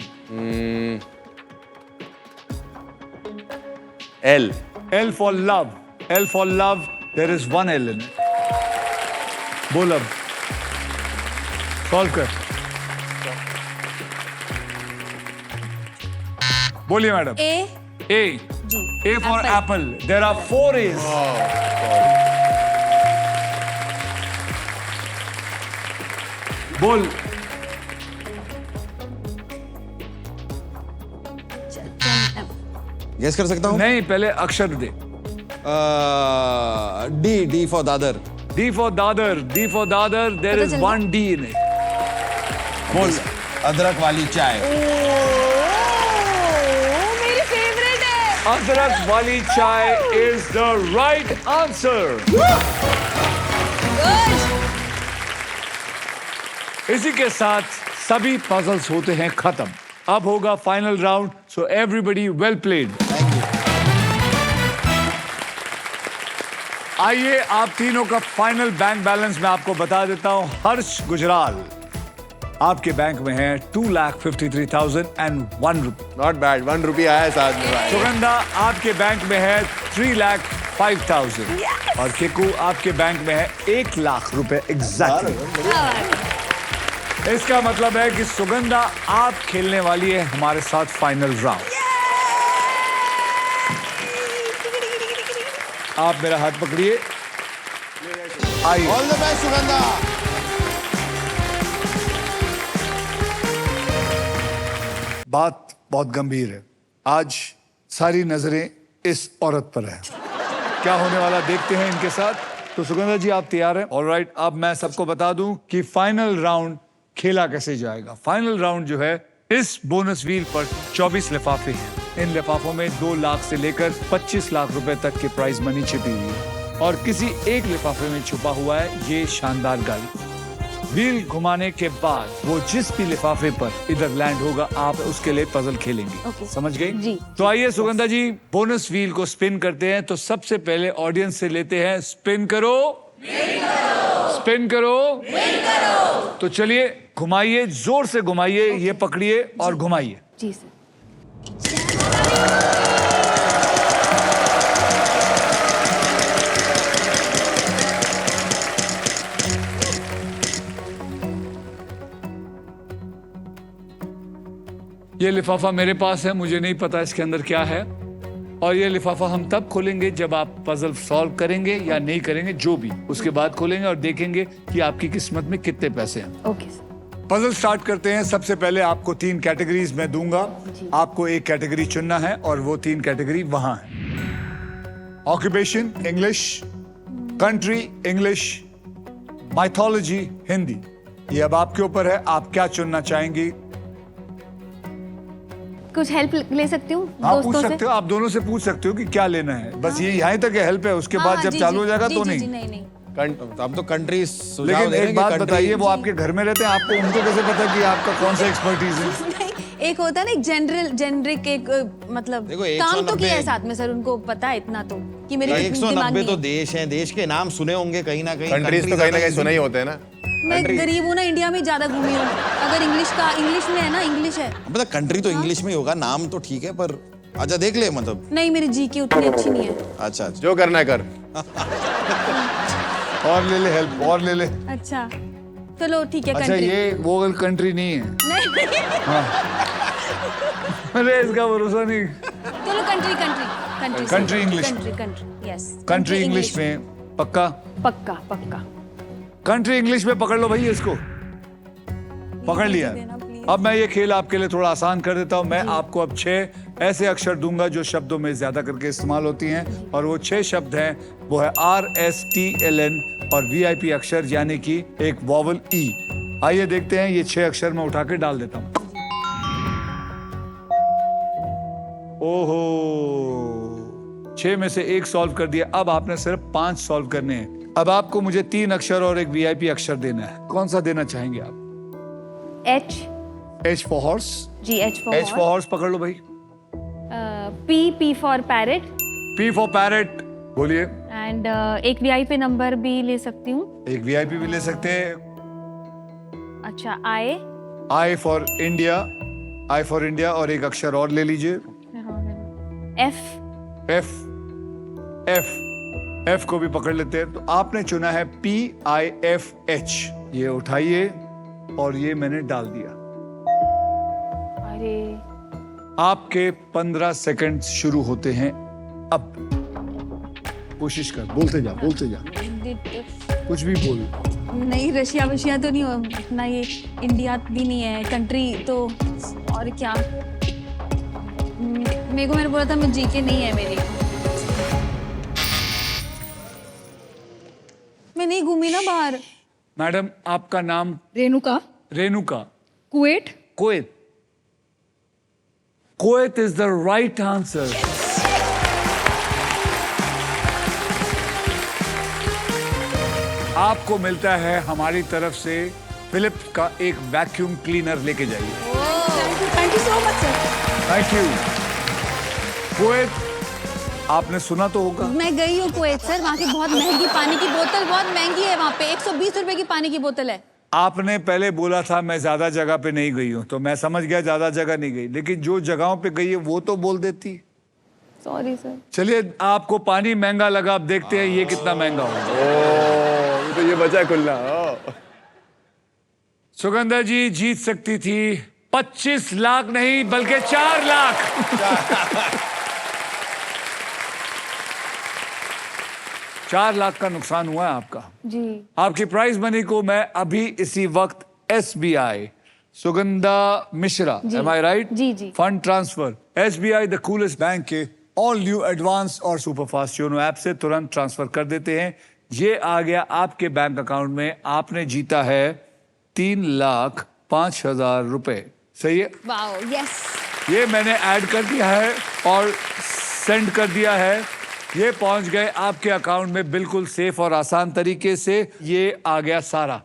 L L for love. L for love. There is 1 L in it. बोल अब। सॉल्व कर। बोलिए मैडम। A। A. जी। A for apple. There are 4 A's. बोल। Guess कर सकता हूँ? नहीं, पहले अक्षर दे। D for Dadar. D for dadar. D for dadar. There is 1 D in it. बोल। अदरक वाली चाय। मेरी फेवरेट है। अदरक वाली चाय is the right answer. इसी के साथ सभी पजल्स होते हैं खत्म। अब होगा final round, so everybody well played. आइए आप तीनों का फाइनल बैंक बैलेंस मैं आपको बता देता हूं। हर्ष गुजराल, आपके बैंक में है 2,53,001 रुपए। Not bad. 1 रुपया आया साथ में भाई। सुगंधा आपके बैंक में है 3,05,000 और किकू आपके बैंक में है 1 लाख रुपए एग्जैक्टली। इसका मतलब है कि सुगंधा आप खेलने वाली है हमारे साथ फाइनल राउंड। आप मेरा हाथ पकड़िए, आइए। All the best Sugandha. बात बहुत गंभीर है। आज सारी नजरें इस औरत पर है। क्या होने वाला देखते हैं इनके साथ। तो सुगंधा जी आप तैयार हैं? ऑलराइट, अब मैं सबको बता दूं कि फाइनल राउंड खेला कैसे जाएगा। फाइनल राउंड जो है, इस बोनस व्हील पर 24 लिफाफे हैं। इन लिफाफों में 2 लाख से लेकर 25 लाख रुपए तक की प्राइज मनी छिपी हुई है और किसी एक लिफाफे में छुपा हुआ है ये शानदार गाड़ी। व्हील घुमाने के बाद वो जिस भी लिफाफे पर इधर लैंड होगा, आप उसके लिए पजल खेलेंगे। Okay. समझ गए जी। तो आइए सुगंधा जी, बोनस व्हील को स्पिन करते हैं। तो सबसे पहले ऑडियंस से लेते हैं, स्पिन करो, स्पिन करो। तो चलिए घुमाइए, जोर से घुमाइए, ये पकड़िए और घुमाइए। जी सर। ये लिफाफा मेरे पास है, मुझे नहीं पता इसके अंदर क्या है। और ये लिफाफा हम तब खोलेंगे जब आप पजल सॉल्व करेंगे या नहीं करेंगे, जो भी, उसके बाद खोलेंगे और देखेंगे कि आपकी किस्मत में कितने पैसे हैं। Okay sir. पजल स्टार्ट करते हैं। सबसे पहले आपको 3 कैटेगरीज में दूंगा, आपको एक कैटेगरी चुनना है और वो 3 कैटेगरी वहां है। Occupation English, country English, mythology Hindi. ये अब आपके ऊपर है, आप क्या चुनना चाहेंगी। कुछ हेल्प ले सकती हूँ हाँ, पूछ दोस्तों से? सकते हो, आप दोनों से पूछ सकते हो कि क्या लेना है। बस ये यहाँ तक हेल्प है, उसके बाद हाँ, जब जी, चालू हो जी, जाएगा जी, तो जी, नहीं। जी, नहीं। अब तो कंट्री सुझाव लेकिन दे रहे एक हैं बात कि बताइए, country- वो आपके घर में रहते हैं, आपको उनको कैसे पता कि आपका कौन सा एक्सपर्टीज है। नहीं, एक होता है ना, एक जेनरिक एक मतलब देखो, काम तो 190 किया है साथ में सर, उनको पता है इतना तो कि मेरे दिमाग 190 में तो है। देश हैं, देश के नाम सुने होंगे कहीं ना कहीं। कंट्रीज तो कहीं ना कहीं सुने ही होते हैं ना। मैं गरीब हूँ ना, इंडिया में ज्यादा घूमी हूँ। अगर इंग्लिश में है ना, इंग्लिश है। मतलब कंट्री तो इंग्लिश में ही होगा, नाम तो ठीक है, पर अच्छा देख ले मतलब। नहीं, मेरी जी की उतनी अच्छी नहीं है। अच्छा जो करना है कर। और ले ले हेल्प, और ले ले। अच्छा चलो ठीक है। अच्छा, कंट्री ये वो कंट्री नहीं है। नहीं, अरे इसका भरोसा नहीं। चलो country country Country English। Country yes. Country English में पक्का? पक्का। कंट्री इंग्लिश में पकड़ लो भाई इसको। पकड़ लिया। देना, please। अब मैं ये खेल आपके लिए थोड़ा आसान कर देता हूं। मैं आपको अब 6 ऐसे अक्षर दूंगा जो शब्दों में ज्यादा करके इस्तेमाल होती हैं, और वो 6 शब्द हैं, वो है RSTLN और VIP अक्षर, यानी कि एक वॉवल E। आइए देखते हैं, ये 6 अक्षर मैं उठा के डाल देता हूं। ओहो, 6 में से 1 सॉल्व कर दिया। अब आपने सिर्फ 5 सॉल्व करने हैं। अब आपको मुझे 3 अक्षर और एक VIP अक्षर देना है। कौन सा देना चाहेंगे आप? H for horse. जी, H H फॉर हॉर्स पकड़ लो भाई। P for parrot. P for parrot, बोलिए। एंड एक VIP नंबर भी ले सकती हूँ। एक VIP भी ले सकते हैं। अच्छा, I फॉर इंडिया, और एक अक्षर और ले लीजिए। F को भी पकड़ लेते हैं। तो आपने चुना है PIFH। ये उठाइए और ये मैंने डाल दिया। अरे आपके 15 सेकंड शुरू होते हैं अब। कोशिश कर, बोलते जा कुछ भी बोल। नहीं, रशिया तो नहीं हो ना, ये इंडिया भी नहीं है कंट्री तो। और क्या, मेरे को मैंने बोला था मैं जीके नहीं है मेरी। मैं नहीं घूमी ना बाहर। मैडम, आपका नाम? Renuka. Kuwait is the right answer. आपको मिलता है हमारी तरफ से फिलिप्स का एक वैक्यूम क्लीनर। लेके जाइए। Thank you so much sir. Thank you. Kuwait, आपने सुना तो होगा। मैं गई हूँ कुवैत सर, वहाँ की बहुत महंगी पानी की बोतल बहुत महंगी है। वहाँ पे 120 रुपए की पानी की बोतल है। आपने पहले बोला था मैं ज्यादा जगह पे नहीं गई हूँ, तो मैं समझ गया ज्यादा जगह नहीं गई, लेकिन जो जगहों पे गई है वो तो बोल देती। Sorry sir. चलिए, आपको पानी महंगा लगा, अब देखते हैं ये कितना महंगा होगा। तो ये बचा है खुला। सुगंधा जी जीत सकती थी 25 लाख नहीं बल्कि 4 लाख। 4 लाख का नुकसान हुआ है आपका। जी आपकी प्राइज मनी को मैं अभी इसी वक्त SBI Sugandha Mishra, am I right? जी, जी। Fund transfer SBI the coolest bank के ऑल न्यू एडवांस और सुपरफास्ट योनो ऐप से तुरंत ट्रांसफर कर देते हैं। ये आ गया आपके बैंक अकाउंट में। आपने जीता है 3,05,000 रुपए। सही है? वाओ यस ये मैंने ऐड कर दिया है और सेंड कर दिया है। ये पहुंच गए आपके अकाउंट में बिल्कुल सेफ और आसान तरीके से। ये आ गया सारा।